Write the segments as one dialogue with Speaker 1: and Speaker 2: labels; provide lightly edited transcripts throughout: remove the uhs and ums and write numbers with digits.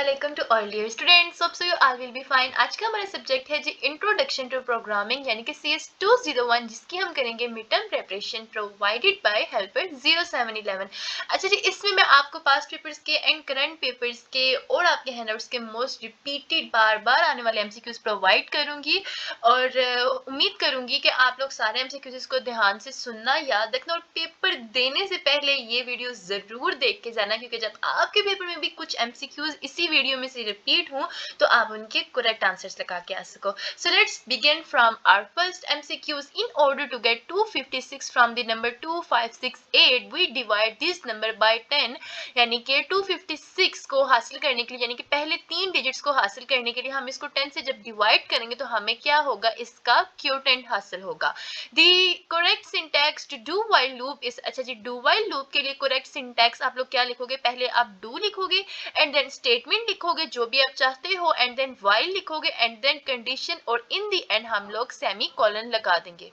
Speaker 1: वालेकुम to all dear students, hope so you all will be fine. आज का हमारा सब्जेक्ट है जी इंट्रोडक्शन टू प्रोग्रामिंग यानी कि CS 201, जिसकी हम करेंगे mid term preparation provided by helper 0711। अच्छा जी, इसमें मैं आपको पास्ट पेपर्स के एंड करंट पेपर्स के और आपके हैंडआउट्स के मोस्ट रिपीटेड बार बार आने वाले MCQs प्रोवाइड करूंगी और उम्मीद करूंगी कि आप लोग सारे MCQs को ध्यान से सुनना, याद रखना और पेपर देने से पहले ये वीडियो जरूर देख के जाना, क्योंकि जब आपके पेपर में भी कुछ MCQs इसी वीडियो में से रिपीट हो तो आप उनके करेक्ट आंसर्स लगा के आ सको। So let's begin from our first MCQs। In order to get 256 from the number 2568 we divide this number by 10। यानी कि 256 को हासिल करने के लिए, यानी कि पहले 3 डिजिट्स को हासिल करने के लिए हम इसको 10 से जब डिवाइड करेंगे तो हमें क्या होगा, इसका क्यूटेंट हासिल होगा। The correct syntax to do while loop is, अच्छा जी, डू वाइल लूप के लिए करेक्ट सिंटैक्स आप लोग क्या लिखोगे, पहले आप डू लिखोगे एंड देन स्टेटमेंट लिखोगे जो भी आप चाहते हो एंड देन वाइल लिखोगे एंड देन कंडीशन और इन दी एंड हम लोग सेमी कॉलन लगा देंगे।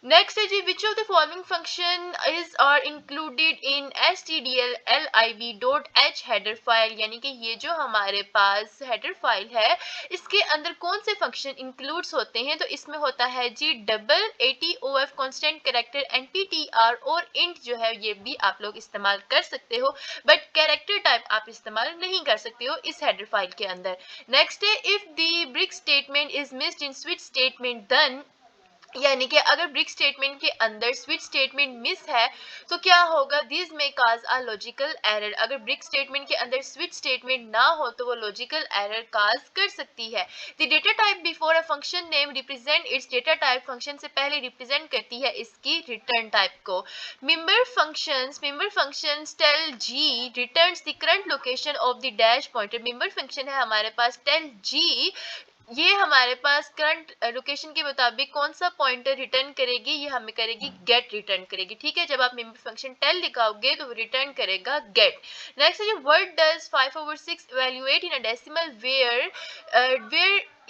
Speaker 1: नेक्स्ट है जी, which of the following function is are included in stdlib.h header file. यानी कि ये जो हमारे पास हेडर फाइल है इसके अंदर कौन से फंक्शन इंक्लूड्स होते हैं, तो इसमें होता है जी double, ATOF constant character, NPTR और इंट जो है ये भी आप लोग इस्तेमाल कर सकते हो, बट कैरेक्टर टाइप आप इस्तेमाल नहीं कर सकते हो इस हेडर फाइल के अंदर। नेक्स्ट है, if the break statement is missed in switch statement then, यानी कि अगर ब्रेक स्टेटमेंट के अंदर स्विच स्टेटमेंट मिस है तो क्या होगा, दिस में काज अ लॉजिकल एरर। अगर ब्रेक स्टेटमेंट के अंदर स्विच स्टेटमेंट ना हो तो वो लॉजिकल एरर काज कर सकती है। The data type before a function name represent its data type, function से पहले रिप्रेजेंट करती है इसकी रिटर्न टाइप को। Member functions tell g returns the current location of the dash pointer. Member function है हमारे पास टेल जी, ये हमारे पास करंट लोकेशन के मुताबिक कौन सा पॉइंटर रिटर्न करेगी, ये हमें करेगी गेट रिटर्न करेगी। ठीक है, जब आप मेंबर फंक्शन टेल लिखाओगे तो रिटर्न करेगा गेट। नेक्स्ट है, what does 5/6 evaluate in a decimal where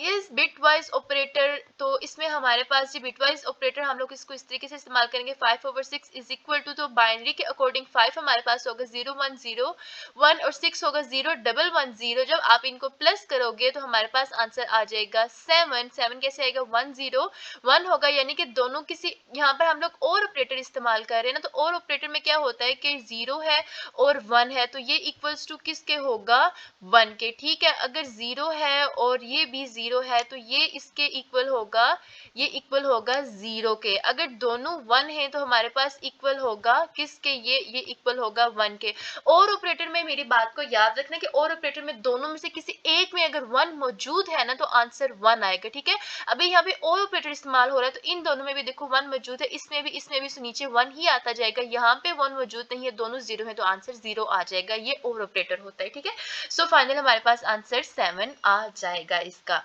Speaker 1: is bitwise operator. तो इसमें हमारे पास ये बिटवाइज ऑपरेटर हम लोग इसको इस तरीके से इस्तेमाल करेंगे, 5/6 इज इक्वल टू, तो बाइनरी के अकॉर्डिंग 5 हमारे पास होगा 0 1 0 1 और 6 होगा 0 1 1 0। जब आप इनको प्लस करोगे तो हमारे पास आंसर आ जाएगा 7। 7 कैसे आएगा, 1 0 1 होगा, यानी कि दोनों किसी, यहाँ पर हम लोग और ऑपरेटर इस्तेमाल कर रहे हैं ना, तो और ऑपरेटर में क्या होता है कि 0 है और 1 है तो ये इक्वल्स टू किसके होगा, 1 के। ठीक है, अगर 0 है और ये भी 0 है तो ये इसके इक्वल होगा, ये इक्वल होगा 0 के। अगर दोनों 1 है तो हमारे पास इक्वल होगा किसके, ये इक्वल होगा 1 के। और ऑपरेटर में मेरी बात को याद रखना कि और ऑपरेटर में दोनों में से किसी एक में अगर 1 मौजूद है ना तो आंसर 1 आएगा। ठीक है, अभी यहाँ पे और ऑपरेटर इस्तेमाल हो रहा है तो इन दोनों में भी देखो 1 मौजूद है, इसमें भी तो नीचे 1 ही आता जाएगा। यहाँ पे 1 मौजूद नहीं है, दोनों 0 है तो आंसर 0 आ जाएगा, ये और ऑपरेटर होता है। ठीक है, सो फाइनल हमारे पास आंसर 7 आ जाएगा इसका।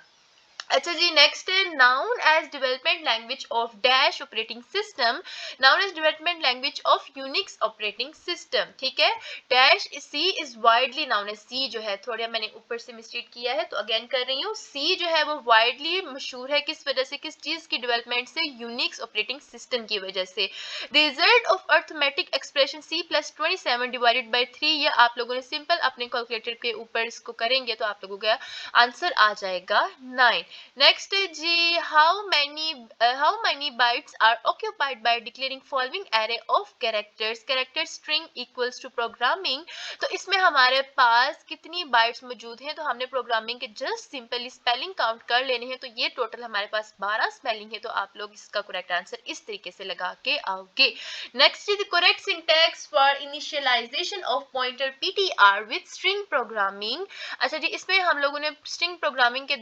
Speaker 1: अच्छा जी, नेक्स्ट है, known as development language of dash operating system, known as development language of Unix operating system. ठीक है, dash C is widely known है, सी जो है थोड़ा मैंने ऊपर से मिस्टेक किया है तो अगेन कर रही हूँ, सी जो है वो वाइडली मशहूर है, किस वजह से, किस चीज की डेवलपमेंट से, यूनिक्स ऑपरेटिंग सिस्टम की वजह से। The result of arithmetic expression C+27 divided by 3, ये आप लोगों ने सिंपल अपने कैलकुलेटर के ऊपर इसको करेंगे तो आप लोगों का आंसर आ जाएगा 9। नेक्स्ट है जी, how many bytes are occupied by declaring following array of characters, character string equals to programming। तो इसमें हमारे पास कितनी बाइट्स मौजूद हैं, तो हमने प्रोग्रामिंग के जस्ट सिंपली स्पेलिंग काउंट कर लेने हैं, तो ये टोटल हमारे पास 12 स्पेलिंग है, तो आप लोग इसका करेक्ट आंसर इस तरीके से लगा के आओगे। Next is the correct syntax for initialization of pointer PTR with string programming. अच्छा जी, इसमें हम लोगों ने स्ट्रिंग प्रोग्रामिंग के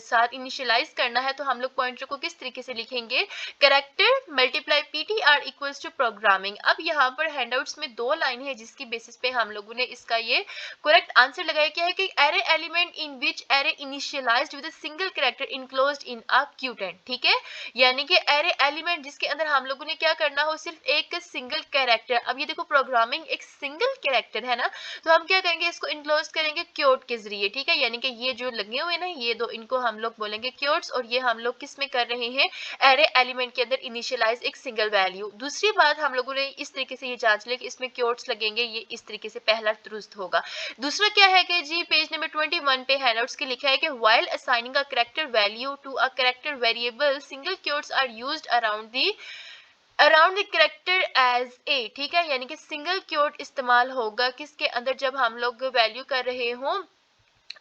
Speaker 1: साथ इनिशियलाइज करना है तो हम लोग पॉइंटर को किस तरीके से लिखेंगे, character multiply PTR equals to programming. अब यहाँ पर हैंडआउट्स में 2 लाइन है जिसकी बेसिस पे हम लोगों ने इसका ये करेक्ट आंसर लगाया क्या है कि array element in which array initialized with a single character enclosed in a quotient. ठीक है, यानी कि एरे एलिमेंट जिसके अंदर हम लोगों ने क्या करना हो, सिर्फ एक सिंगल कैरेक्टर। अब ये देखो प्रोग्रामिंग एक सिंगल कैरेक्टर है ना, तो हम क्या करेंगे, इसको इनक्लोज करेंगे क्योट के जरिए। ठीक है, यानी कि ये जो लगे हुए ना ये दो, इनको हम लोग बोलेंगे क्योट्स, और ये हम लोग किस में कर रहे हैं, एरे एलिमेंट के अंदर इनिशियलाइज एक सिंगल वैल्यू। दूसरी बात हम लोगों ने इस तरीके से ये जांच लिया कि इसमें क्योट्स लगेंगे, ये इस तरीके से पहला दुरुस्त होगा। दूसरा क्या है कि जी पेज नंबर 21 पे हैंडआउट्स के लिखा है कि while assigning a character value to a character variable single quotes are used around the character as a, ठीक है, यानी कि सिंगल क्योट इस्तेमाल होगा किसके अंदर, जब हम लोग वैल्यू कर रहे हों,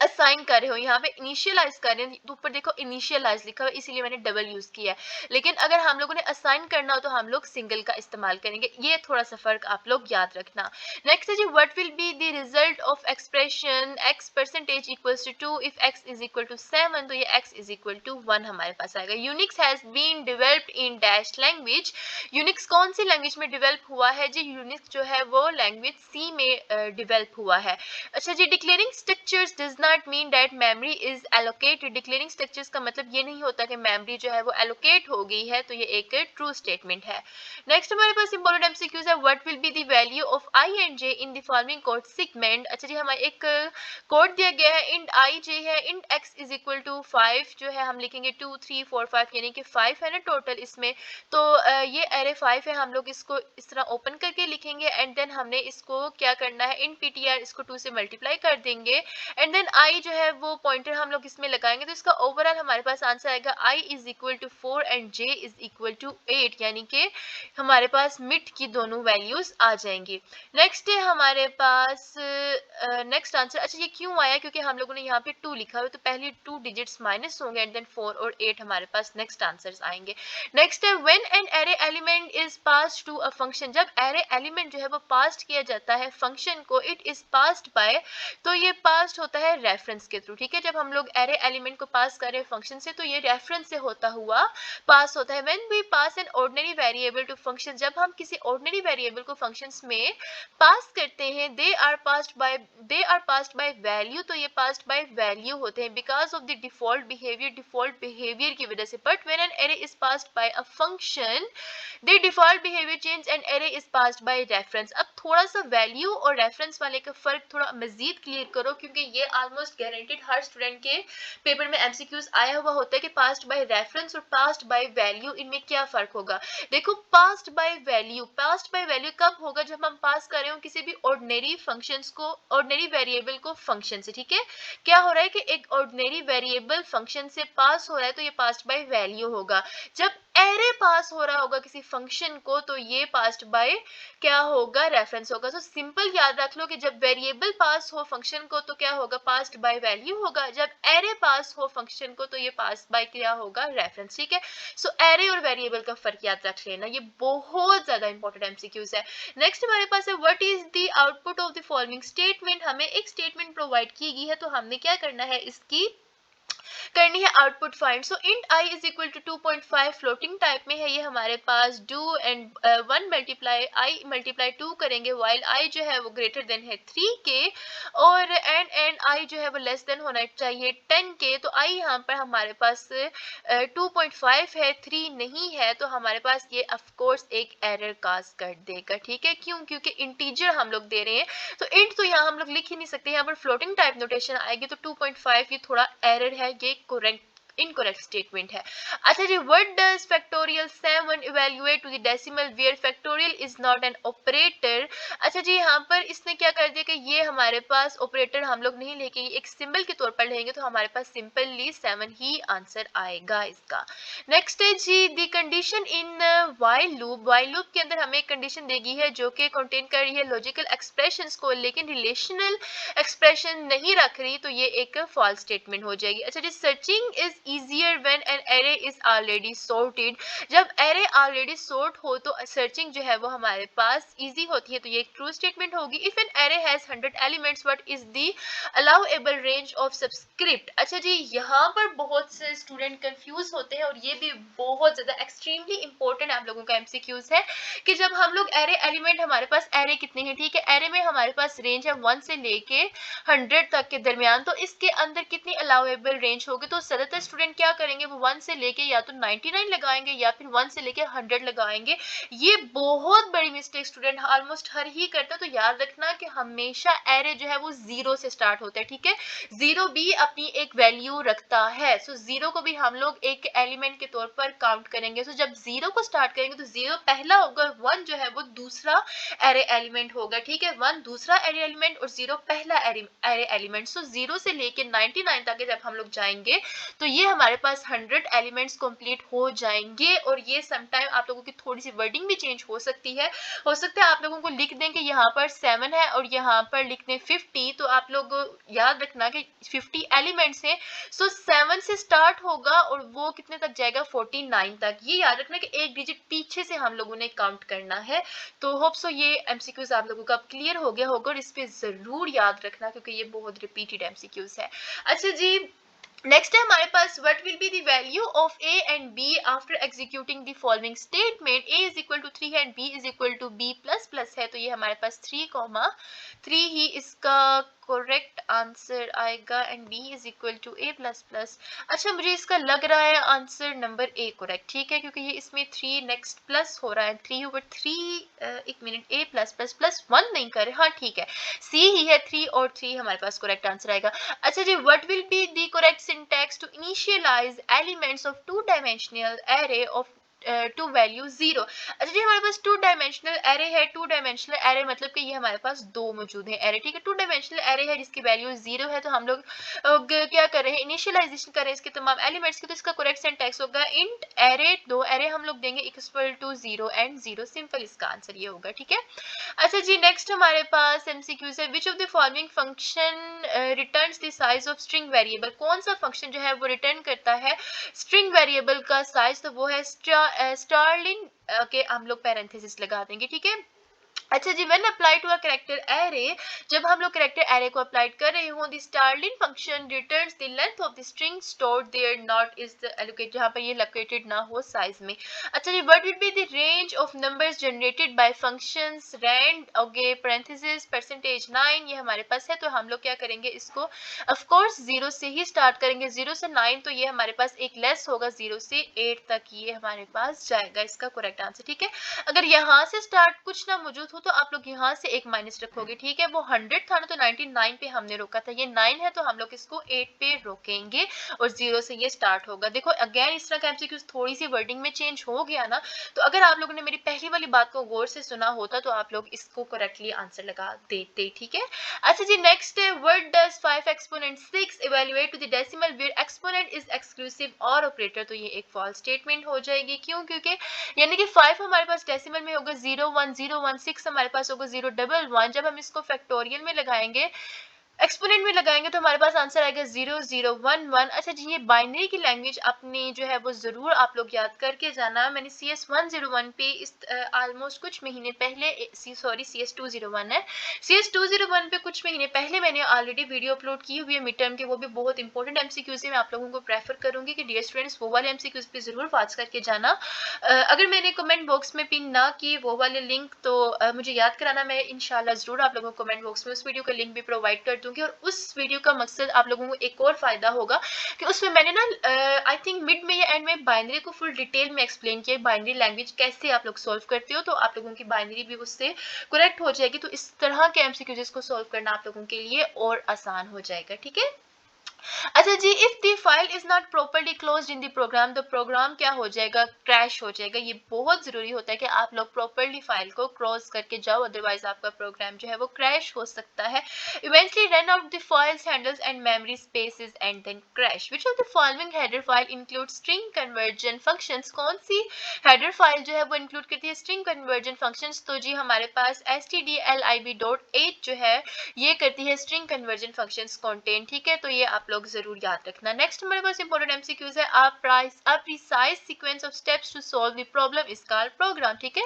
Speaker 1: असाइन कर रहे हो, यहाँ पे इनिशियलाइज कर रहे हैं, तो ऊपर देखो इनिशियलाइज लिखा हुआ है इसीलिए मैंने डबल यूज किया है, लेकिन अगर हम लोगों ने असाइन करना हो तो हम लोग सिंगल का इस्तेमाल करेंगे, ये थोड़ा सा फर्क आप लोग याद रखना। नेक्स्ट है जी, what will be the result of expression x percentage equals to 2 if x is equal to 7, तो ये x इज इक्वल टू 1 हमारे पास आएगा। Unix has been developed in dash language, Unix कौन सी लैंग्वेज में डेवलप हुआ है जी, यूनिक्स जो है वो लैंग्वेज सी में डेवलप हुआ है। अच्छा जी, declaring structures does not mean that memory is allocated, declaring structures का मतलब ये नहीं होता कि मेमोरी जो है वो एलोकेट हो गई है, तो ये एक ट्रू स्टेटमेंट है। नेक्स्ट हमारे पास इंपॉर्टेंट एमसीक्यूज है, what will be the value of I and J in the following code segment. अच्छा जी, हमारे एक कोड दिया गया है, इंट आई जे है, int x is equal to 5 जो है हम लिखेंगे 2 3 4 5, यानी कि 5 है ना टोटल इसमें, तो ये एरे 5 है, हम लोग इसको इस तरह ओपन करके लिखेंगे एंड देन हमने इसको क्या करना है, इन पीटीआर इसको 2 से मल्टीप्लाई कर देंगे एंड देन आई जो है वो पॉइंटर हम लोग इसमें लगाएंगे, तो इसका ओवरऑल हमारे पास आंसर आएगा i is equal to 4 and j is equal to 8, यानी कि हमारे पास मिड की दोनों वैल्यूज आ जाएंगी। नेक्स्ट है हमारे पास नेक्स्ट आंसर, अच्छा ये क्यों आया, क्योंकि हम लोगों ने यहाँ पे 2 लिखा हुआ, तो पहले 2 डिजिट्स माइनस होंगे एंड देन 4 और 8 हमारे पास नेक्स्ट आंसर्स आएंगे। नेक्स्ट है when an array element is passed to a function, जब एरे एलिमेंट जो है वो पास्ड किया जाता है फंक्शन को, इट इज पास्ड बाय, तो ये पास्ड होता है रेफरेंस के थ्रू, ठीक है, जब हम लोग एरे एलिमेंट को पास कर रहे हैं फंक्शन से तो ये रेफरेंस से होता हुआ पास होता है। When we pass an ordinary variable to function, जब हम किसी ऑर्डिनरी वेरिएबल को फंक्शंस में पास करते हैं, they are passed by value, तो ये पास्ड बाय वैल्यू होते हैं because of the default behaviour की वजह से। But when an array is passed by a function, the default behaviour change and array is passed by reference. अब थोड़ा सा वैल्यू और रेफरेंस वाले का फर्क थोड़ा मजीद क्लियर करो, क्योंकि ये ऑलमोस्ट गारंटेड हर स्टूडेंट के पेपर में एमसीक्यूज आया हुआ होता है कि पास्ड बाय रेफरेंस और पास्ड बाय वैल्यू, इनमें क्या फर्क होगा। देखो पास्ड बाय वैल्यू कब होगा, जब हम पास कर रहे हो किसी भी ऑर्डिनरी फंक्शंस को, ऑर्डिनरी वेरिएबल को फंक्शन से, ठीक है, क्या हो रहा है कि एक ऑर्डिनरी वेरिएबल फंक्शन से पास हो रहा है तो ये पास्ड बाय वैल्यू होगा। जब एरे पास हो रहा होगा किसी फंक्शन को तो ये पास्ड बाय क्या होगा, रेफरेंस होगा। तो सिंपल याद रख लो कि जब वेरिएबल पास हो फंक्शन को तो क्या होगा, पास्ड बाय वैल्यू होगा, जब एरे पास हो फंक्शन को तो ये पास बाय क्या होगा, रेफरेंस, ठीक है। सो एरे और वेरिएबल का फर्क याद रख लेना, ये बहुत ज्यादा इंपॉर्टेंट एमसीक्यूज है। नेक्स्ट हमारे पास है what is the output of the following statement, हमें एक स्टेटमेंट प्रोवाइड की गई है तो हमने क्या करना है, इसकी करनी है output find. So int i is equal to 2.5 floating type में है ये हमारे पास, do and 1 multiply i multiply 2 करेंगे वाइल आई जो है वो ग्रेटर देन है 3 के, और एंड आई जो है वो लेस देन होना चाहिए 10 के। तो आई यहाँ पर हमारे पास 2.5 है, 3 नहीं है, तो हमारे पास ये ऑफ कोर्स एक एरर काज कर देगा, ठीक है, क्यों, क्योंकि इंटीजर हम लोग दे रहे हैं, तो इंट तो यहाँ हम लोग लिख ही नहीं सकते, यहाँ पर फ्लोटिंग टाइप नोटेशन आएगी, तो 2.5 ये थोड़ा एरर है, ये इनकरेक्ट स्टेटमेंट है। अच्छा जी, what does factorial 7 evaluate to the decimal where factorial is not an operator. अच्छा जी, यहाँ पर इसने क्या कर दिया कि ये हमारे पास ऑपरेटर हम लोग नहीं लेंगे, एक सिंबल के तौर पर लेंगे, तो हमारे पास सिंपली 7 ही आंसर आएगा इसका। नेक्स्ट है जी, the condition in while loop के अंदर हमें एक कंडीशन देगी है जो कि कंटेन कर रही है लॉजिकल एक्सप्रेशंस को, लेकिन रिलेशनल एक्सप्रेशन नहीं रख रही, तो ये एक फॉल्स स्टेटमेंट हो जाएगी। अच्छा जी, searching is easier when an array is already sorted, जब array already sort हो तो सर्चिंग जो है वो हमारे पास easy होती है, तो ये एक ट्रू स्टेटमेंट होगी। if an array has 100 elements what is the allowable range of subscript। अच्छा जी, यहाँ पर बहुत से स्टूडेंट कंफ्यूज होते हैं और ये भी बहुत ज्यादा एक्सट्रीमली इंपॉर्टेंट आप लोगों का एमसीक्यूज है कि जब हम लोग एरे एलिमेंट, हमारे पास एरे कितने हैं, ठीक है, एरे में हमारे पास रेंज है 1 से लेके 100 तक के दरमियान, तो इसके अंदर कितनी अलाउेबल रेंज होगी, तो ज्यादातर स्टूडेंट क्या करेंगे, वो 1 से लेके या तो 99 लगाएंगे या फिर 1 से लेके 100 लगाएंगे। ये बहुत बड़ी मिस्टेक स्टूडेंट ऑलमोस्ट हर ही करता है। तो याद रखना कि हमेशा एरे जो है वो 0 से स्टार्ट होता है, ठीक है। 0 भी अपनी एक वैल्यू रखता है। सो 0 को भी हम लोग एक एलिमेंट के तौर पर काउंट करेंगे। सो जब 0 को स्टार्ट करेंगे तो 0 पहला होगा, 1 जो है वो दूसरा एरे एलिमेंट होगा, ठीक है। 1 दूसरा एरे एलिमेंट और 0 पहला एरे एलिमेंट। सो 0 से लेके 99 तक जब हम लोग जाएंगे तो ये हमारे पास 100 एलिमेंट्स कंप्लीट हो जाएंगे। और ये समटाइम आप लोगों की थोड़ी सी वर्डिंग भी चेंज हो सकती है। हो सकता है आप लोगों को लिख दें कि यहाँ पर 7 है और यहाँ पर लिख दें 50। तो आप लोग याद रखना कि 50 एलिमेंट्स हैं। सो 7 से स्टार्ट होगा और वो कितने तक जाएगा, 49 तक। ये याद रखना कि एक डिजिट पीछे से हम लोगों ने काउंट करना है। तो होप सो ये एमसीक्यूज आप लोगों का क्लियर हो गया होगा और इस पे जरूर याद रखना क्योंकि ये बहुत रिपीटेड एमसीक्यूज है। अच्छा जी, नेक्स्ट है हमारे पास what will be the value of a and b after executing the following statement. A is equal to 3 है and b is equal to b plus plus है। तो ये हमारे पास 3, ही इसका करेक्ट आंसर आएगा and b is equal to a plus plus. अच्छा, मुझे इसका लग रहा है आंसर नंबर ए करेक्ट, ठीक है, क्योंकि ये इसमें 3 नेक्स्ट प्लस हो रहा है, 3/3 एक मिनट, ए प्लस प्लस प्लस 1 नहीं कर रहे, हाँ ठीक है, सी ही है, 3 और 3 हमारे पास करेक्ट आंसर आएगा। अच्छा जी, what will be the correct syntax to initialize elements of 2 dimensional array of two value 0। अच्छा जी, हमारे पास 2 डायमेंशनल एरे है। 2 डायमेंशनल एरे मतलब कि ये हमारे पास 2 मौजूद है एरे, ठीक है। 2 डायमेंशनल एरे है जिसकी वैल्यू 0 है। तो हम लोग क्या कर रहे हैं, इनिशियलाइजेशन कर रहे हैं इसके तमाम एलिमेंट्स की। तो इसका करेक्ट सिंटैक्स होगा इंट एरे, 2 एरे हम लोग देंगे इक्वल टू 0 एंड 0, सिंपल इसका आंसर ये होगा, ठीक है। अच्छा जी, नेक्स्ट हमारे पास एमसीक्यूज है। विच of the following function returns the size of string variable. कौन सा फंक्शन जो है वो रिटर्न करता है स्ट्रिंग वेरिएबल का साइज। तो वो है स्टारलिन के हम लोग पैरेंथेसिस लगा देंगे, ठीक है। अच्छा जी, when apply to a character array, जब हम लोग कैरेक्टर एरे को अप्लाई कर रहे हो, the strlen function returns the length of the string stored there not is the allocated, जहां पर ये लोकेटेड ना हो साइज में। अच्छा जी, what will be the range of numbers generated by functions rand, okay, parenthesis percentage 9 ये हमारे पास है। तो हम लोग क्या करेंगे, इसको ऑफ कोर्स 0 से ही स्टार्ट करेंगे, 0 से 9। तो ये हमारे पास एक लेस होगा, 0 से 8 तक ये हमारे पास जाएगा, इसका करेक्ट आंसर, ठीक है। अगर यहाँ से स्टार्ट कुछ ना मौजूद हो तो आप लोग यहाँ से एक माइनस रखोगे, ठीक है। वो 100 था ना, तो 99 पे हमने रोका था, ये 9 है तो हम लोग इसको 8 पे रोकेंगे और 0 से ये स्टार्ट होगा। देखो अगेन इस तरह का एमसीक्यूज थोड़ी सी वर्डिंग में चेंज हो गया ना, तो अगर आप लोगों ने मेरी पहली वाली बात को गौर से सुना होता तो आप लोग इसको करेक्टली आंसर लगा देते, ठीक है। अच्छा जी, नेक्स्ट है what does 5 exponent 6 evaluate to the decimal where exponent is exclusive और ऑपरेटर। तो ये एक फॉल्स स्टेटमेंट हो जाएगी, क्यों, क्योंकि यानी कि 5 हमारे पास डेसिमल में होगा 0 1 0 1, 6 हमारे पास होगा 0 1 1। जब हम इसको फैक्टोरियल में लगाएंगे, एक्सपोनेंट में लगाएंगे तो हमारे पास आंसर आएगा 0 0 1 1। अच्छा जी, ये बाइनरी की लैंग्वेज अपनी जो है वो जरूर आप लोग याद करके जाना। मैंने CS 101 पे इस ऑलमोस्ट कुछ महीने पहले, सॉरी CS 201 है, CS 201 पे कुछ महीने पहले मैंने ऑलरेडी वीडियो अपलोड की हुई है मिड टर्म के, वो भी बहुत इंपॉर्टेंट एमसीक्यूज है। मैं आप लोगों को प्रेफर करूंगी कि डियर स्टूडेंट्स वो वाले एमसीक्यूज पे जरूर वॉच करके जाना। अगर मैंने कमेंट बॉक्स में पिन ना की वो वाले लिंक तो मुझे याद कराना, मैं इंशाल्लाह जरूर आप लोगों को कमेंट बॉक्स में उस वीडियो का लिंक भी प्रोवाइड कर दूंगी। और उस वीडियो का मकसद आप लोगों को एक और फायदा होगा कि उसमें मैंने ना आई थिंक मिड में या एंड में बाइनरी को फुल डिटेल में एक्सप्लेन किया, बाइनरी लैंग्वेज कैसे आप लोग सॉल्व करते हो, तो आप लोगों की बाइनरी भी उससे करेक्ट हो जाएगी। तो इस तरह के एमसीक्यूज को सॉल्व करना आप लोगों के लिए और आसान हो जाएगा, ठीक है। अच्छा जी, if the file is not properly closed in the program, तो प्रोग्राम क्या हो जाएगा, क्रैश हो जाएगा। ये बहुत जरूरी होता है कि आप लोग प्रॉपर्ली फाइल को क्लोज करके जाओ, अदरवाइज आपका प्रोग्राम जो है वो क्रैश हो सकता है। Eventually run out the files handles and memory spaces and then crash. Which of the following header file include string conversion functions. कौन सी हेडर फाइल जो है वो इंक्लूड करती है स्ट्रिंग कन्वर्जन फंक्शंस। तो जी हमारे पास stdlib.h जो है ये करती है स्ट्रिंग कन्वर्जन फंक्शंस कंटेंट, ठीक है। तो ये आप लोग जरूर याद रखना। नेक्स्ट हमारे पास इंपॉर्टेंट एमसीक्यूज है। A precise sequence of steps to solve the problem is called program, ठीक है।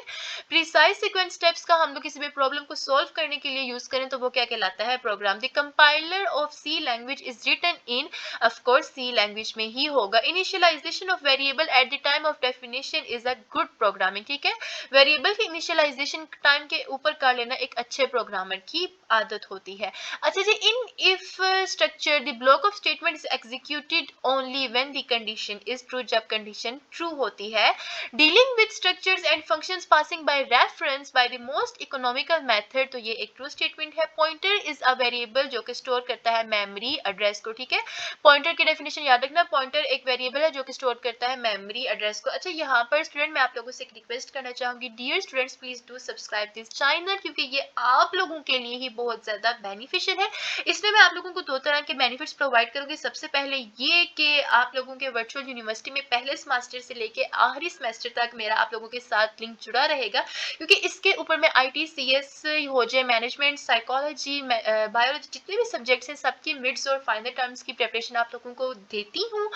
Speaker 1: प्रिसाइज सीक्वेंस स्टेप्स का हम लोग किसी भी प्रॉब्लम को सॉल्व करने के लिए यूज करें तो वो क्या कहलाता है, program. The compiler of C language is written in, of course C language में ही होगा। Initialization of variable at the time of definition is a good programming, ठीक है। वेरिएबल की इनिशियलाइजेशन टाइम के ऊपर कर लेना एक अच्छे प्रोग्रामर की आदत होती है। अच्छा जी, in if structure the block of statement is executed only when the condition is true, जब कंडीशन ट्रू होती है। Dealing with structures and functions passing by reference by the most economical method, तो ये एक ट्रू स्टेटमेंट है। Pointer is a variable जो कि store करता है मेमोरी एड्रेस को, ठीक है। पॉइंटर की डेफिनेशन याद रखना, पॉइंटर एक वेरिएबल है जो कि स्टोर करता है मेमोरी एड्रेस को। अच्छा, यहाँ पर स्टूडेंट मैं आप लोगों से एक रिक्वेस्ट करना चाहूंगी, dear students please do subscribe this channel, क्योंकि ये आप लोगों के लिए ही बहुत ज्यादा बेनिफिशियल है। इसमें मैं आप लोगों को दो तरह के बेनिफिट्स प्रोवाइड करूंगी। सबसे पहले ये कि आप लोगों के वर्चुअल यूनिवर्सिटी में पहले सेमेस्टर से लेके आखिरी सेमेस्टर तक मेरा आप लोगों के साथ लिंक जुड़ा रहेगा, क्योंकि इसके ऊपर मैं IT CS हो जाए, मैनेजमेंट, साइकोलॉजी, बायोलॉजी, जितने भी सब्जेक्ट्स हैं सबकी मिड्स और फाइनल टर्म्स की प्रिपरेशन आप लोगों को देती हूँ,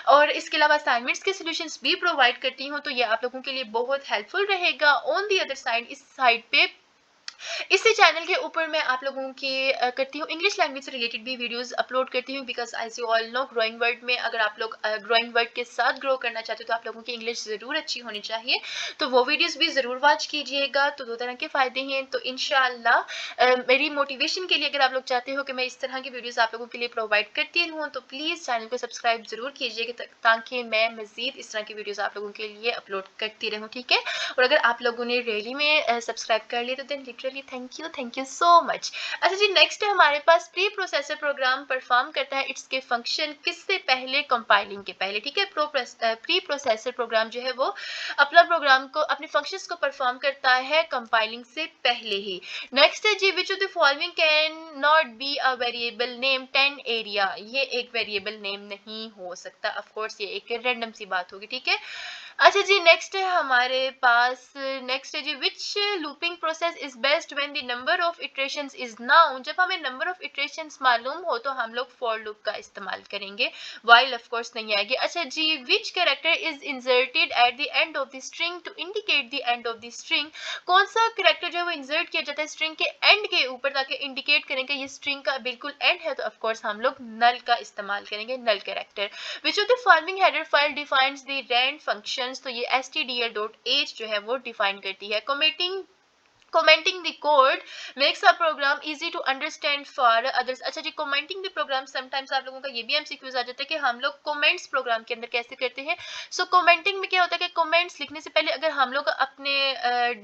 Speaker 1: और इसके अलावा असाइनमेंट्स के सॉल्यूशंस भी प्रोवाइड करती हूँ। तो ये आप लोगों के लिए बहुत हेल्पफुल रहेगा। ऑन दी अदर साइड, इस साइड पे इसी चैनल के ऊपर मैं आप लोगों की करती हूँ इंग्लिश लैंग्वेज से रिलेटेड भी वीडियोस अपलोड करती हूँ, because as you all know growing world में अगर आप लोग ग्रोइंग वर्ड के साथ ग्रो करना चाहते हो तो आप लोगों की इंग्लिश ज़रूर अच्छी होनी चाहिए, तो वो वीडियोस भी ज़रूर वॉच कीजिएगा। तो दो तरह के फ़ायदे हैं। तो इंशाल्लाह मेरी मोटिवेशन के लिए अगर आप लोग चाहते हो कि मैं इस तरह की वीडियोस आप लोगों के लिए प्रोवाइड करती रहूँ, तो प्लीज़ चैनल को सब्सक्राइब ज़रूर कीजिएगा, ताकि मैं मज़ीद इस तरह की वीडियोज़ आप लोगों के लिए अपलोड करती रहूँ, ठीक है। और अगर आप लोगों ने रियली में सब्सक्राइब कर लिया तो then literally thank you so much. अच्छा जी, नेक्स्ट है हमारे पास प्री प्रोसेसर प्रोग्राम परफॉर्म करता है इट्स के फंक्शन किससे पहले, कंपाइलिंग के पहले, ठीक है। प्री प्रोसेसर प्रोग्राम जो है वो अपना प्रोग्राम को, अपने फंक्शंस को परफॉर्म करता है कंपाइलिंग से पहले ही। नेक्स्ट है जी, which of the following can not be a variable name 10 area, ये एक वेरिएबल नेम नहीं हो सकता, ऑफ कोर्स ये एक रैंडम सी बात होगी, ठीक है। अच्छा जी, नेक्स्ट है हमारे पास, नेक्स्ट है जी, which looping process is best when the number of iterations is known, जब हमें नंबर ऑफ इटरेशंस मालूम हो तो हम लोग फॉर लूप का इस्तेमाल करेंगे, वाइल ऑफ कोर्स नहीं आएगी। अच्छा जी, which character is inserted at the end of the string to indicate the end of the string, कौन सा कैरेक्टर जो है वो इंसर्ट किया जाता है स्ट्रिंग के एंड के ऊपर ताकि इंडिकेट करें कि ये स्ट्रिंग का बिल्कुल एंड है, तो ऑफ कोर्स हम लोग नल का इस्तेमाल करेंगे, null character. Which of the following header file defines the rand functions, तो ये stdl.h जो है वो डिफाइन करती है। Commenting the code makes a program easy to understand for others। अच्छा जी, commenting the program sometimes आप लोगों का ये भी MCQs आ जाता है कि हम लोग comments प्रोग्राम के अंदर कैसे करते हैं। सो commenting में क्या होता है कि comments लिखने से पहले अगर हम लोग अपने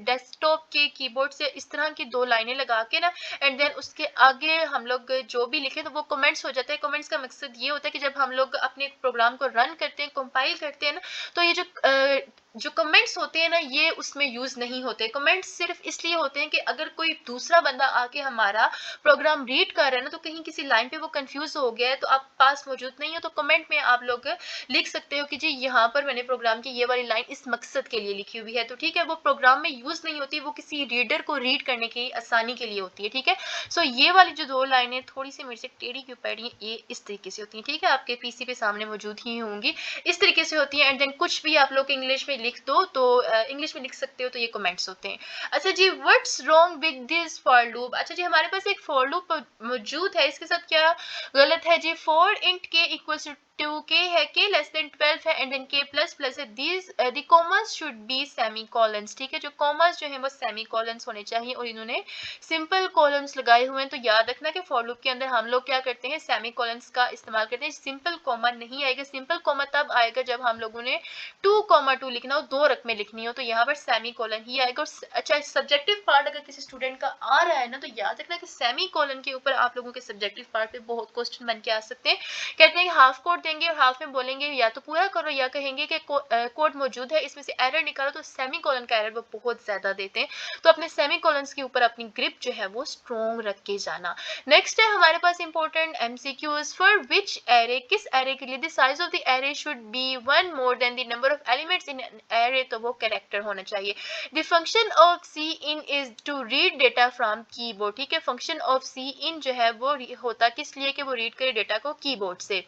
Speaker 1: डेस्कटॉप के कीबोर्ड से इस तरह की दो लाइनें लगा के ना, एंड देन उसके आगे हम लोग जो भी लिखे तो वो comments हो जाता है। comments का मकसद ये होता है कि जब हम लोग अपने प्रोग्राम को रन करते हैं, कंपाइल करते हैं ना, तो ये जो कमेंट्स होते हैं ना, ये उसमें यूज नहीं होते। कमेंट्स सिर्फ इसलिए होते हैं कि अगर कोई दूसरा बंदा आके हमारा प्रोग्राम रीड कर रहा है ना, तो कहीं किसी लाइन पे वो कंफ्यूज हो गया है, तो आप पास मौजूद नहीं हो, तो कमेंट में आप लोग लिख सकते हो कि जी यहाँ पर मैंने प्रोग्राम की ये वाली लाइन इस मकसद के लिए लिखी हुई है, तो ठीक है, वो प्रोग्राम में यूज नहीं होती, वो किसी रीडर को रीड करने की आसानी के लिए होती है, ठीक है। सो ये वाली जो दो लाइनें थोड़ी सी मेरे से टेढ़ी क्यों पड़ रही है, ये इस तरीके से होती है, ठीक है, आपके पीसी पे सामने मौजूद ही होंगी, इस तरीके से होती है। एंड देन कुछ भी आप लोग इंग्लिश में लिख दो तो इंग्लिश में लिख सकते हो, तो ये कमेंट्स होते हैं। अच्छा जी, what's wrong with this for loop, अच्छा जी हमारे पास एक फॉर लूप मौजूद है, इसके साथ क्या गलत है जी। फॉर इंट के इक्वल्स टू के है, के लेस देन 12 है, एंड देन के प्लस प्लस है, these the commerce should be semi colons, ठीक है, जो कॉमर्स जो है वो सेमी कॉलन्स होने चाहिए, और इन्होंने सिंपल कॉलम्स लगाए हुए हैं। तो याद रखना कि फॉर लूप के अंदर हम लोग क्या करते हैं, सेमी कॉलन्स का इस्तेमाल करते हैं, सिंपल कॉमा नहीं आएगा। सिंपल कॉमा तब आएगा जब हम लोगों ने 2,2 लिखना हो, दो रकमें लिखनी हो, तो यहाँ पर सेमी कॉलन ही आएगा। और अच्छा, सब्जेक्टिव पार्ट अगर किसी स्टूडेंट का आ रहा है ना, तो याद रखना कि सेमी कॉलन के ऊपर आप लोगों के सब्जेक्टिव पार्ट पे बहुत क्वेश्चन बन के आ सकते हैं। कहते हैं हाफ कोड देंगे और हाफ में बोलेंगे या तो पूरा करो या कहेंगे कि कोड मौजूद है, इसमें से एरर निकालो, तो सेमी कॉलन का एरर वो बहुत ज्यादा देते हैं। तो अपने सेमी कॉलन्स के ऊपर अपनी ग्रिप जो है वो स्ट्रॉन्ग रख के जाना। नेक्स्ट है हमारे पास important MCQs, for which array, किस एरे के लिए the size of the array should be one more than the number of elements in an array, तो वो कैरेक्टर होना चाहिए। The function of cin is to read data from keyboard, ठीक है, function of सी इन जो है वो होता किस लिए कि वो रीड करे डेटा को कीबोर्ड से।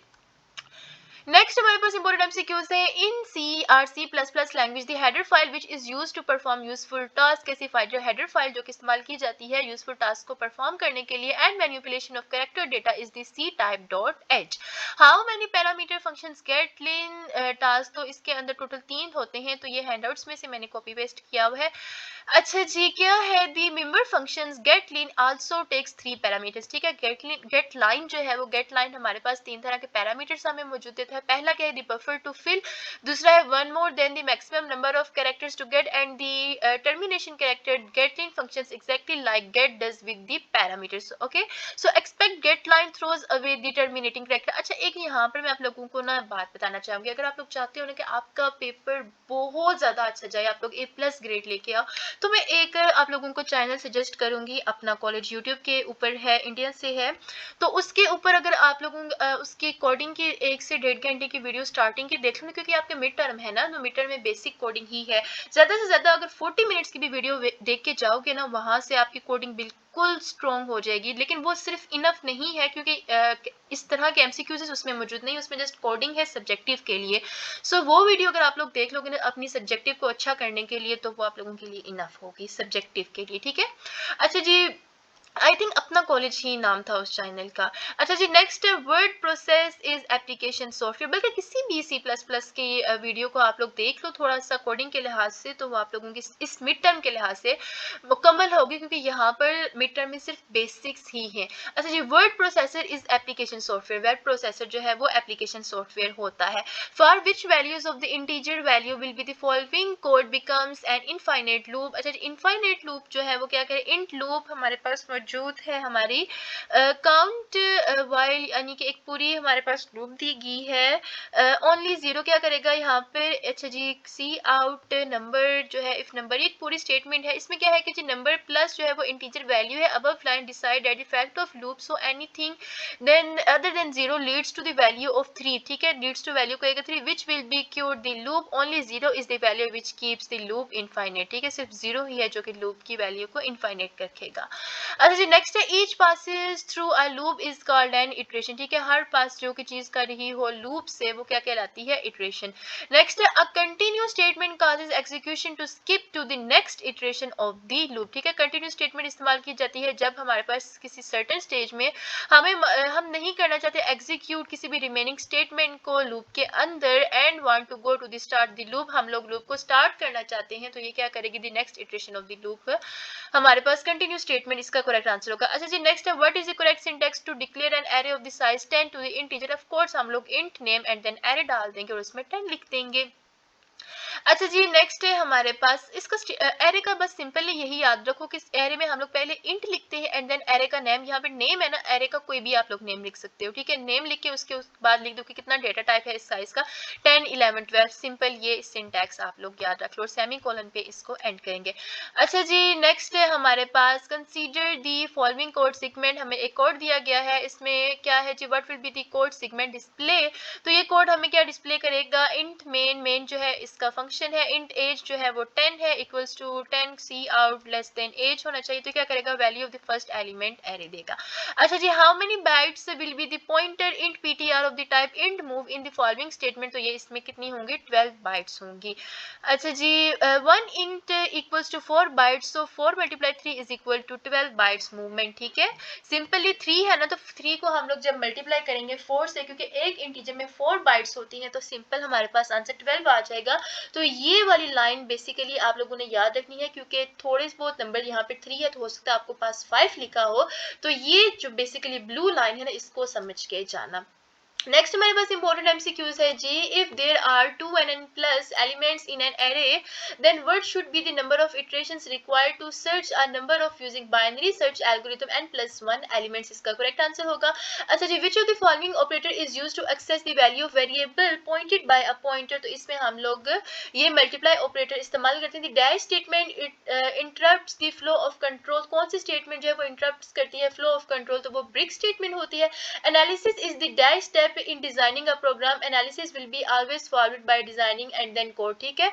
Speaker 1: नेक्स्ट हमारे पास इंपॉर्टेंट MCQs है, इन C और C++ language the header file which is used to perform useful task, कैसी फाइल जो हेडर फाइल जो कि इस्तेमाल की जाती है यूजफुल टास्क को परफॉर्म करने के लिए, and manipulation of character data is the C type.h। How many parameter functions get line टास्क, तो इसके अंदर टोटल 3 होते हैं, तो ये हैंडआउट्स में से मैंने कॉपी पेस्ट किया हुआ है। अच्छा जी, क्या है the member functions get line also takes three parameters. ठीक है, गेट लाइन जो है वो गेट लाइन हमारे पास तीन तरह के पैरामीटर्स हमें मौजूद देता है। पहला क्या है, दी बफर टू फिल, दूसरा है one more than the maximum number of characters to get, and the termination character get line functions exactly like get does with the parameters. Okay, so expect get line throws away the terminating character. अच्छा, एक यहाँ पर मैं आप लोगों को ना बात बताना चाहूंगी, अगर आप लोग चाहते हो ना कि आपका पेपर बहुत ज्यादा अच्छा जाए, आप लोग ए+ ग्रेड लेके आओ, तो मैं एक आप लोगों को चैनल सजेस्ट करूंगी। अपना कॉलेज यूट्यूब के ऊपर है, इंडिया से है, तो उसके ऊपर अगर आप लोगों उसकी कोडिंग की 1 से 1.5 घंटे की वीडियो स्टार्टिंग की देख लो, क्योंकि आपके मिड टर्म है ना, तो मिड टर्म में बेसिक कोडिंग ही है। ज्यादा से ज्यादा अगर 40 मिनट्स की भी वीडियो देख के जाओगे ना, वहां से आपकी कोडिंग बिल्कुल स्ट्रॉन्ग हो जाएगी। लेकिन वो सिर्फ इनफ नहीं है, क्योंकि इस तरह के एमसीक्यूज उसमें मौजूद नहीं, उसमें जस्ट कोडिंग है सब्जेक्टिव के लिए। सो वो वीडियो अगर आप लोग देख लोगे ना अपनी सब्जेक्टिव को अच्छा करने के लिए, तो वो आप लोगों के लिए इनफ होगी सब्जेक्टिव के लिए। ठीक है, अच्छा जी, आई थिंक अपना कॉलेज ही नाम था उस चैनल का। अच्छा जी, next word process is application software. बल्कि किसी भी C++ की वीडियो को आप लोग देख लो थोड़ा सा कोडिंग के लिहाज से, तो वो आप लोगों की इस मिड टर्म के लिहाज से मुकम्मल होगी, क्योंकि यहाँ पर मिड टर्म में सिर्फ बेसिक्स ही हैं। अच्छा जी, word processor is application software. Word processor जो है वो एप्लीकेशन सॉफ्टवेयर होता है। For which values of the integer value will be the following code becomes an infinite loop. अच्छा, इनफाइनाइट लूप जो है वो क्या करें, इंट लूप हमारे पास मौजूद है हमारी काउंट वाइल, यानी कि एक पूरी हमारे पास लूप दी गई है। ओनली जीरो क्या करेगा यहाँ पे। अच्छा जी, सी आउट नंबर जो है, इफ नंबर, एक पूरी स्टेटमेंट है। इसमें क्या है कि जी नंबर प्लस जो है वो इंटीजर वैल्यू है। Above line decide at the fact of loop, so anything then other than zero leads to the value of 3। ठीक है, लीड्स टू वैल्यू कहेगा 3 which will be cure the loop. Only zero is the value which keeps the loop infinite. ठीक है, सिर्फ zero ही है जो कि loop की वैल्यू को इनफाइनाइट रखेगा। अच्छा जी, नेक्स्ट है each passes through a loop is called an iteration. ठीक है, हर पास जो की चीज कर रही हो लूप से, वो क्या कहलाती है, इटरेशन। नेक्स्ट है a continue statement causes execution to skip to the next iteration of the loop. ठीक है, कंटिन्यू स्टेटमेंट इस्तेमाल की जाती है जब हमारे पास किसी सर्टेन स्टेज में हम नहीं करना चाहते एग्जीक्यूट किसी भी रिमेनिंग स्टेटमेंट को लूप के अंदर, and want to go to the start the loop, हम लोग लूप को स्टार्ट करना चाहते हैं, तो ये क्या करेगी, the next iteration of the loop हमारे पास कंटिन्यू स्टेटमेंट इसका करेक्ट आंसर होगा। अच्छा जी, नेक्स्ट है what is the correct syntax to declare an array of the size 10 to the integer. Of course हम लोग int name and then array डाल देंगे और उसमें 10 लिख देंगे। अच्छा जी, नेक्स्ट है हमारे पास इसका एरे का, बस सिंपली यही याद रखो कि एरे में हम लोग पहले इंट लिखते हैं एंड देन एरे का नेम। यहाँ पे नेम है ना, एरे का कोई भी आप लोग नेम लिख सकते हो। ठीक है, नेम लिख के उसके बाद लिख दो कि कितना डेटा टाइप है इस साइज का, 10 11 12। सिंपल ये सिंटैक्स आप लोग याद रख लो और सेमी कोलन पे इसको एंड करेंगे। अच्छा जी, नेक्स्ट है हमारे पास consider the following code segment. हमें एक कोड दिया गया है, इसमें क्या है जी, what will be the code segment display. तो ये कोड हमें क्या डिस्प्ले करेगा, इंट मेन जो है इसका फंक्शन है, इंट एज जो है वो 10 है, equals to 10 cout less than age होना चाहिए। तो क्या करेगा, value of the first element array देगा। अच्छा जी, how many bytes will be the pointer int PTR of the type int move in the following statement. तो ये इसमें कितनी होंगी, 12 बाइट्स होंगी। अच्छा जी, 1 int equals to 4 bytes, so 4 × 3 is equal to 12 bytes movement. ठीक है, सिंपली 3 है ना, तो 3 को हम लोग जब मल्टीप्लाई करेंगे 4 से, क्योंकि एक इंटीजर में 4 बाइट्स होती हैं, तो सिंपल हमारे पास आंसर 12 आ जाएगा। तो ये वाली लाइन बेसिकली आप लोगों ने याद रखनी है, क्योंकि थोड़े बहुत नंबर यहाँ पे 3 है, तो हो सकता है आपको पास 5 लिखा हो। तो ये जो बेसिकली ब्लू लाइन है ना, इसको समझ के जाना। नेक्स्ट हमारे पास इंपॉर्टेंट एमसीक्यूज है जी, if there are 2 and n plus elements in an array, then what should be the number of iterations required to search a number of using binary search algorithm n plus 1 elements। इसका correct answer होगा। अच्छा जी, which of the following operator is used to access the value of variable pointed by a pointer। तो इसमें हम लोग ये multiply operator इस्तेमाल करते हैं। Dash statement interrupts the flow of control. कौन सी स्टेटमेंट जो है वो इंटरप्ट करती है फ्लो ऑफ कंट्रोल, तो वो ब्रेक स्टेटमेंट होती है। Analysis is the dash step in designing a program. Analysis will be always followed by designing and then code। ठीक है,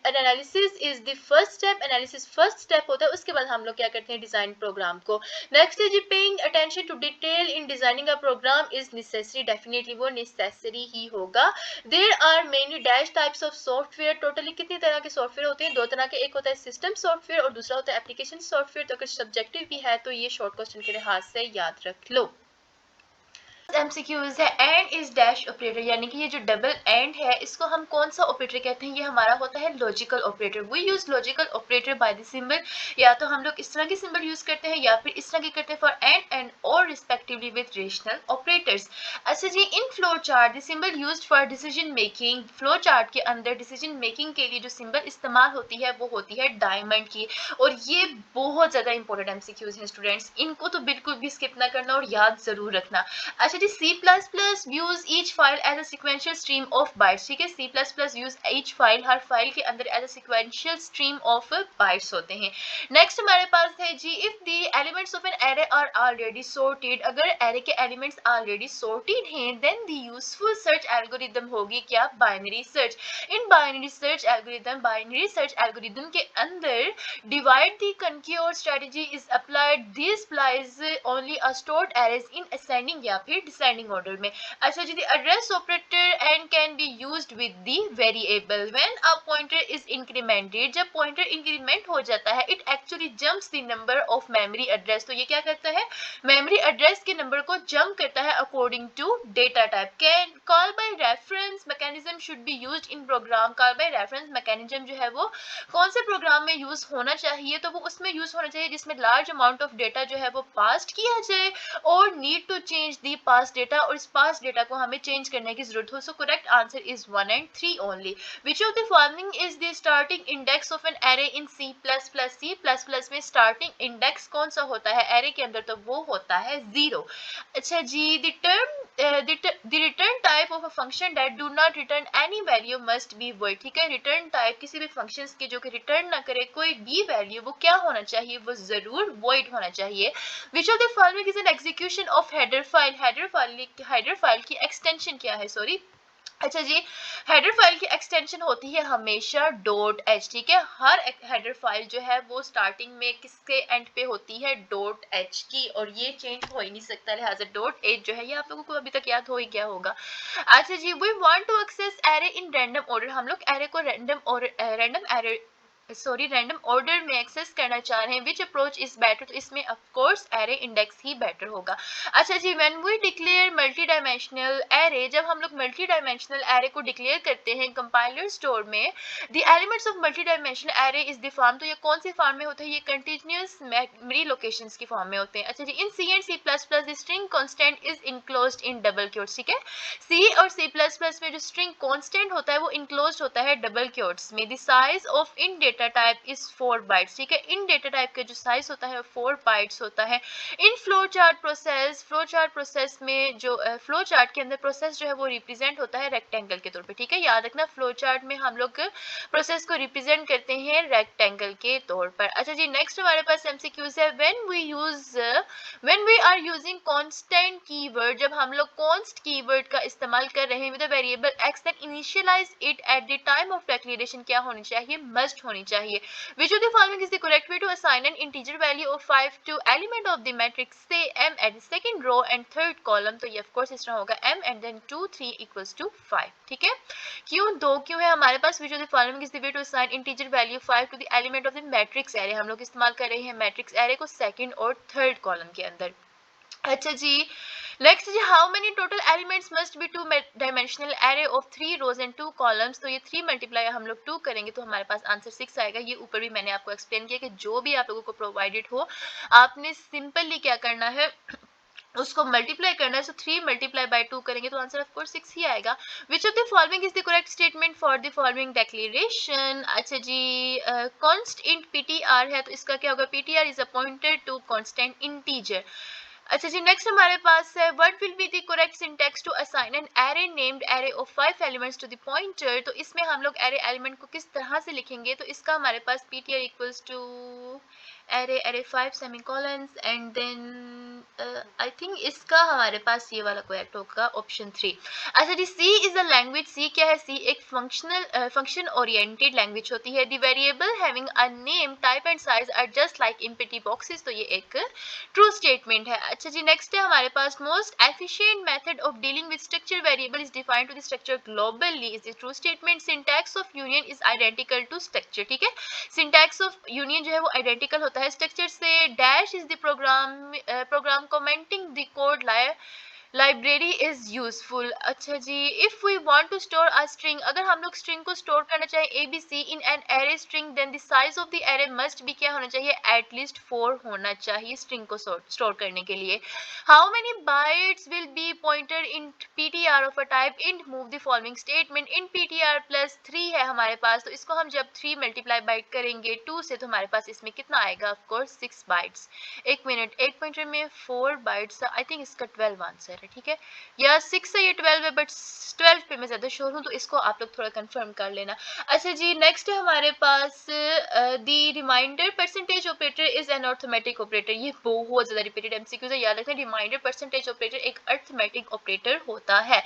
Speaker 1: analysis is the first step, analysis first step होता है, उसके बाद हम लोग क्या करते हैं, डिजाइन प्रोग्राम को। नेक्स्ट है जी, paying attention to detail in designing a program is necessary. Definitely वो नेसेसरी ही होगा। There are many dash types of software. Totally कितनी तरह के सॉफ्टवेयर होते हैं, दो तरह के, एक होता है सिस्टम सॉफ्टवेयर और दूसरा होता है एप्लीकेशन सॉफ्टवेयर। तो अगर सब्जेक्टिव भी है तो ये शॉर्ट क्वेश्चन के लिहाज से याद रख लो। एमसीक्यूज है एंड इज डैश ऑपरेटर, यानी कि ये जो डबल एंड है इसको हम कौन सा ऑपरेटर कहते हैं, ये हमारा होता है logical operator. We use logical operator by the symbol, या तो हम लोग इस तरह की सिंबल यूज करते हैं या फिर इस तरह की करते हैं फॉर एंड और रिस्पेक्टिवली विद रेशनल ऑपरेटर्स। अच्छा जी, in flow chart the symbol used for decision making, flow chart के अंदर डिसीजन मेकिंग के लिए जो सिंबल इस्तेमाल होती है वो होती है डायमंड की। और ये बहुत ज्यादा इंपॉर्टेंट एमसीक्यूज हैं स्टूडेंट्स, इनको तो बिल्कुल भी स्किप ना करना और याद जरूर रखना। अच्छा जी, C++ views each file as a sequential stream of bytes, ठीक है। C++ use each file, हर फाइल के अंदर as a sequential stream of bytes होते हैं। नेक्स्ट हमारे पास है जी, if the elements of an array are already sorted, अगर array के elements already sorted हैं, then the useful search algorithm होगी क्या, binary search. In binary search algorithm के अंदर divide the conquer strategy is applied, this applies only a stored arrays in ascending या फिर descending order में। अच्छा जी, address operator and can be used with the variable when a pointer is incremented, जब pointer increment हो जाता है it actually jumps the number of memory address, तो ये क्या करता है, मेमोरी एड्रेस के नंबर को जंप करता है according to data type. Can call by reference mechanism should be used in program, call by reference mechanism जो है वो कौन से प्रोग्राम में यूज होना चाहिए, तो वो उसमें यूज होना चाहिए जिसमें लार्ज अमाउंट ऑफ डेटा जो है वो पास्ट किया जाए और need to change the passed data, और इस पास्ट डेटा को हमें चेंज करने की जरूरत हो। So correct answer is 1 and 3 only. Which of the following is the starting index of an array in C plus plus, C plus plus में starting index कौन सा होता है एरे के अंदर, तो वो होता है 0। अच्छा जी, the term the return type of a function that do not return any value must be void, ठीक है। रिटर्न टाइप किसी भी फंक्शंस के जो कि रिटर्न ना करे कोई भी वैल्यू, वो क्या होना चाहिए, वो जरूर void होना चाहिए। Which of the following is an execution of header file, header file की एक्सटेंशन क्या है, सॉरी। अच्छा जी, हेडर फाइल की एक्सटेंशन होती है हमेशा डॉट एच, ठीक है। हर हेडर फाइल जो है वो स्टार्टिंग में किसके एंड पे होती है, डॉट एच की, और ये चेंज हो ही नहीं सकता, लिहाजा डॉट एच जो है ये आप लोगों को अभी तक याद हो ही क्या होगा। अच्छा जी, we want to access array in random order, हम लोग एरे को रैंडम ऑर्डर में एक्सेस करना चाह रहे हैं। विच अप्रोच इज बेटर, तो इसमें ऑफ कोर्स एरे इंडेक्स ही बेटर होगा। अच्छा जी, when we declare multi dimensional array, जब हम लोग मल्टी डायमेंशनल एरे को डिक्लेयर करते हैं कंपाइलर स्टोर में, the elements of multi dimensional array is the form, तो ये कौन सी फॉर्म में होता है, ये कंटिन्यूअस मेमोरी लोकेशंस की फॉर्म में होते हैं। अच्छा जी, in C and C plus plus the string constant is enclosed in double quotes, ठीक है। सी और सी प्लस प्लस में जो स्ट्रिंग कांस्टेंट होता है वो इनक्लोज्ड होता है डबल क्वोट्स में। The size of in data type is 4 bytes, ठीक है। इन डेटा टाइप का जो साइज होता है 4 बाइट्स होता है। इन फ्लो चार्ट प्रोसेस में जो फ्लो चार्ट के अंदर प्रोसेस जो है वो रिप्रेजेंट होता है रेक्टेंगल के तौर पे, ठीक है। याद रखना फ्लो चार्ट में हम लोग प्रोसेस को रिप्रेजेंट करते हैं रेक्टेंगल के तौर पर। अच्छा जी, नेक्स्ट हमारे पास एमसीक्यूज है, when we are using constant keyword, जब हम लोग कांस्ट कीवर्ड का इस्तेमाल कर रहे हैं with the variable x, then initialize it at the time of declaration क्या होनी चाहिए, मस्ट होनी चाहिए। Which of the following is the correct way to assign an integer value of 5 to element of the matrix say m at the second row and third column, तो ये of course इस तरह होगा m and then 2 3 equals to 5, ठीक है। क्यों दो क्यों है हमारे पास, which of the following is the way to assign integer value 5 to the element of the matrix array, हम लोग इस्तेमाल कर रहे हैं मैट्रिक्स एरे को सेकंड और थर्ड कॉलम के अंदर। अच्छा जी, नेक्स्ट जी, how many total elements must be two dimensional array of 3 rows and 2 columns, तो ये 3 मल्टीप्लाई हम लोग 2 करेंगे तो हमारे पास आंसर 6 आएगा। ये ऊपर भी मैंने आपको एक्सप्लेन किया कि जो भी आप लोगों को प्रोवाइडेड हो आपने सिंपली क्या करना है, उसको मल्टीप्लाई करना है। सो 3 मल्टीप्लाई बाय 2 करेंगे तो आंसर ऑफ कोर्स 6 ही आएगा। विच of the following is the correct statement for the following declaration. अच्छा जी, कॉन्स्ट इंट पीटीआर है तो इसका क्या होगा, PTR is a pointer to constant integer. अच्छा जी, नेक्स्ट हमारे पास है, what will be the correct syntax to assign an array named array of 5 elements to the pointer, तो इसमें हम लोग एरे एलिमेंट को किस तरह से लिखेंगे, तो इसका हमारे पास ptr equals to array 5 semicolons and then I think इसका हमारे पास ये वाला करेक्ट होगा ऑप्शन 3। अच्छा जी, सी इज अ लैंग्वेज, सी क्या है, सी एक फंक्शन ओरिएंटेड लैंग्वेज होती है। The variable having a name type and size are just like empty boxes, तो ये एक ट्रू स्टेटमेंट है। अच्छा जी, नेक्स्ट है हमारे पास, most efficient method of dealing with structure variable is defined to the structure globally, is the true statement. Syntax of union is identical to structure, ठीक है। सिंटैक्स ऑफ यूनियन जो है वो आइडेंटिकल होता है स्ट्रक्चर से। Dash is the program commenting the code line library is useful. अच्छा जी, if we want to store a string, अगर हम लोग स्ट्रिंग को स्टोर करना चाहें ABC in an array string, then the size of the array must be क्या होना चाहिए, एटलीस्ट 4 होना चाहिए स्ट्रिंग को स्टोर करने के लिए। How many bytes will B pointer in PTR of a type int move the following statement. In PTR plus 3 है हमारे पास, तो इसको हम जब 3 मल्टीप्लाई बाइट करेंगे 2 से, तो हमारे पास इसमें कितना आएगा, ऑफ कोर्स 6 बाइट्स। एक मिनट, एक पॉइंटर में 4 बाइट्स, आई थिंक इसका 12 आंसर है, ठीक है, या 6 है या 12 है, बट 12 पे मैं ज्यादा श्योर हूँ, तो इसको आप लोग थोड़ा कंफर्म कर लेना। अच्छा जी, नेक्स्ट है हमारे पास the reminder percentage operator is an arithmetic operator. ये बहुत ज्यादा रिपीटेड एमसीक्यूज है, याद रखना, रिमाइंडर परसेंटेज ऑपरेटर एक अर्थमेटिक ऑपरेटर होता है।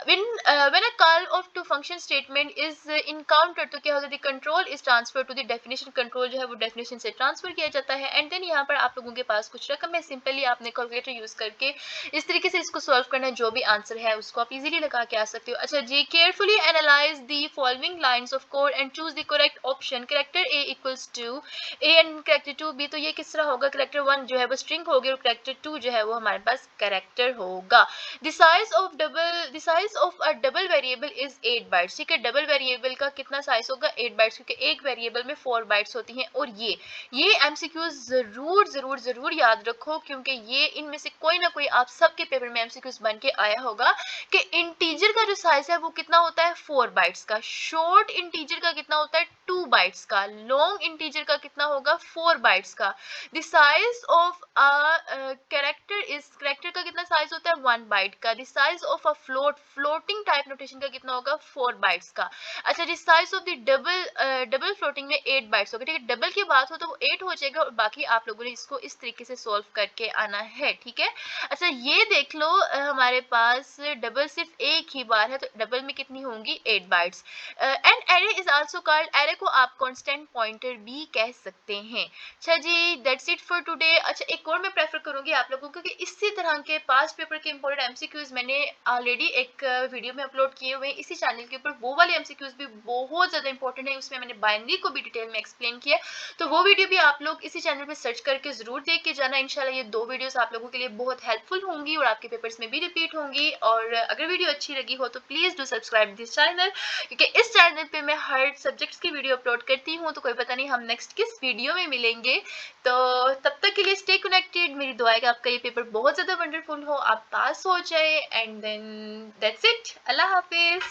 Speaker 1: when a call of to function statement is encountered, तो क्या होता है, control is transfer to the definition, control जो है वो डेफिनेशन से ट्रांसफर किया जाता है। एंड देन यहाँ पर आप लोगों के पास कुछ रकम है, सिंपली आपने कैलकुलेटर यूज करके इस तरीके से इसको सॉल्व करना है, जो भी आंसर है उसको आप इजीली लगा के आ सकते हो। अच्छा जी, carefully analyse the following lines of code and choose the correct option. Character A equals to A and character 2 B, तो ये किस तरह होगा, कैरेक्टर 1 जो है वो स्ट्रिंग होगी और कैरेक्टर 2 जो है वो हमारे पास कैरेक्टर होगा। The size of a double variable is 8 bytes, ठीक है, डबल वेरिएबल का कितना साइज होगा, 8 बाइट्स, क्योंकि एक वेरिएबल में 4 बाइट्स होती हैं। और ये एमसीक्यू जरूर जरूर जरूर याद रखो, क्योंकि ये इनमें से कोई ना कोई आप सबके पेपर में एमसीक्यूज बन के आया होगा कि इंटीजर का जो साइज है वो कितना होता है, 4 बाइट्स का, शॉर्ट इंटीजर का कितना होता है, 2 बाइट्स का, लॉन्ग इंटीजर का कितना होगा, 4 बाइट्स का। The size of a character is, character का कितना साइज होता है, 1 बाइट का। The size of a floating type notation का कितना होगा, 4 बाइट्स का। अच्छा जी, size of the double floating में 8 बाइट्स होगा, ठीक है, डबल की बात हो तो वो 8 हो जाएगा, और बाकी आप लोगों ने इसको इस तरीके से सॉल्व करके आना है, ठीक है। अच्छा ये देख लो, हमारे पास डबल सिर्फ एक ही बार है, तो डबल में कितनी होंगी, 8 bytes. And array is also called, array को आप कांस्टेंट पॉइंटर भी कह सकते हैं। अच्छा जी, दैट्स इट फॉर टुडे। अच्छा एक और मैं प्रेफर करूंगी आप लोगों को, क्योंकि इसी तरह के पास्ट पेपर के इंपॉर्टेंट एमसीक्यूज मैंने ऑलरेडी एक वीडियो में अपलोड किए हुए हैं इसी चैनल के ऊपर, वो वाले एमसीक्यूज भी बहुत ज्यादा इंपॉर्टेंट है, उसमें मैंने बाइनरी को भी डिटेल में एक्सप्लेन किया, तो वो वीडियो भी आप लोग इसी चैनल पे सर्च करके जरूर देख के जाना। इंशाल्लाह ये 2 वीडियोस आप लोगों के लिए बहुत हेल्पफुल होंगी और आपके पेपर्स में भी रिपीट होंगी। और अगर वीडियो अच्छी लगी हो तो please do subscribe this channel, क्योंकि इस चैनल पे मैं हर सब्जेक्ट्स की वीडियो अपलोड करती हूँ, तो कोई पता नहीं हम नेक्स्ट किस वीडियो में मिलेंगे। तो तब तक के लिए स्टे कनेक्टेड, मेरी दुआ है कि आपका ये पेपर बहुत ज़्यादा वंडरफुल हो, आप पास हो जाए, एंड देन दैट्स इट, अल्लाह हाफिज।